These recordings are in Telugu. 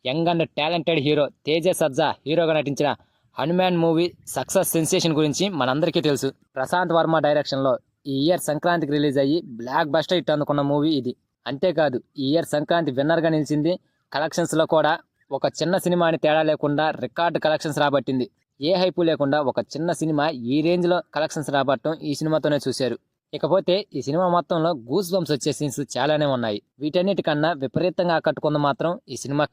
Young and talented hero Teja Sajja హీరోగా నటించిన హనుమాన్ మూవీ సక్సెస్ సెన్సేషన్ గురించి మనందరికీ తెలుసు. ప్రశాంత్ వర్మ డైరెక్షన్లో ఈ ఇయర్ సంక్రాంతికి రిలీజ్ అయ్యి బ్లాక్ బస్టర్ హిట్ అందుకున్న మూవీ ఇది. అంతేకాదు ఈ ఇయర్ సంక్రాంతి విన్నర్గా నిలిచింది. కలెక్షన్స్లో కూడా ఒక చిన్న సినిమాని తేడా లేకుండా రికార్డు కలెక్షన్స్ రాబట్టింది. ఏ హైపు లేకుండా ఒక చిన్న సినిమా ఈ రేంజ్లో కలెక్షన్స్ రాబట్టడం ఈ సినిమాతోనే చూశారు. ఇకపోతే ఈ సినిమా మొత్తంలో గూస్ బంప్స్ వచ్చే సీన్స్ చాలానే ఉన్నాయి. వీటన్నిటికన్నా విపరీతంగా ఆకట్టుకుంది మాత్రం ఈ సినిమా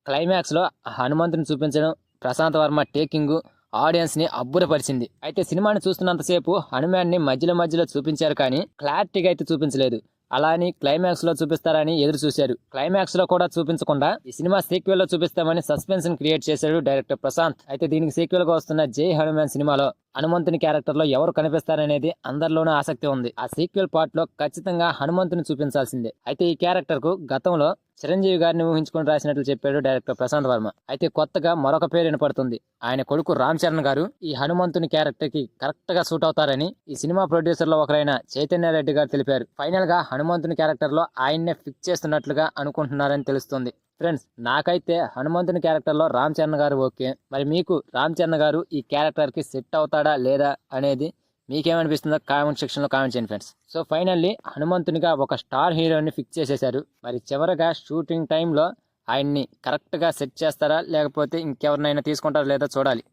క్లైమాక్స్లో హనుమంతుని చూపించడం, ప్రశాంత్ వర్మ టేకింగ్ ఆడియన్స్ ని అబ్బురపరిచింది. అయితే సినిమాని చూస్తున్నంతసేపు హనుమాన్ని మధ్యలో చూపించారు, కానీ క్లారిటీగా అయితే చూపించలేదు. అలా అని క్లైమాక్స్ లో చూపిస్తారని ఎదురు చూశారు. క్లైమాక్స్ లో కూడా చూపించకుండా ఈ సినిమా సీక్వెల్ లో చూపిస్తామని సస్పెన్స్ క్రియేట్ చేశాడు డైరెక్టర్ ప్రశాంత్. అయితే దీనికి సీక్వెల్ గా వస్తున్న జై హనుమాన్ సినిమాలో హనుమంతుని క్యారెక్టర్ లో ఎవరు కనిపిస్తారనేది అందరిలోనూ ఆసక్తి ఉంది. ఆ సీక్వెల్ పార్ట్ లో ఖచ్చితంగా హనుమంతుని చూపించాల్సిందే. అయితే ఈ క్యారెక్టర్ కు గతంలో చిరంజీవి గారిని ఊహించుకుని రాసినట్లు చెప్పాడు డైరెక్టర్ ప్రశాంత్ వర్మ. అయితే కొత్తగా మరొక పేరు వినపడుతుంది. ఆయన కొడుకు రామ్ చరణ్ గారు ఈ హనుమంతుని క్యారెక్టర్ కి కరెక్ట్ గా సూట్ అవుతారని ఈ సినిమా ప్రొడ్యూసర్ లో ఒకరైన చైతన్య రెడ్డి గారు తెలిపారు. ఫైనల్ గా హనుమంతుని క్యారెక్టర్ లో ఆయన్నే ఫిక్స్ చేస్తున్నట్లుగా అనుకుంటున్నారని తెలుస్తుంది. ఫ్రెండ్స్, నాకైతే హనుమంతుని క్యారెక్టర్ లో రామ్ చరణ్ గారు ఓకే. మరి మీకు రామ్ చరణ్ గారు ఈ క్యారెక్టర్ కి సెట్ అవుతాడా లేదా అనేది మీకేమనిపిస్తుందో కామెంట్ సెక్షన్ లో కామెంట్ చేయండి ఫ్రెండ్స్. సో ఫైనల్లీ హనుమంతునిగా ఒక స్టార్ హీరోని ఫిక్స్ చేసేశారు. మరి చివరగా షూటింగ్ టైంలో ఆయన్ని కరెక్ట్ గా సెట్ చేస్తారా లేకపోతే ఇంకెవరినైనా తీసుకుంటారా లేదా చూడాలి.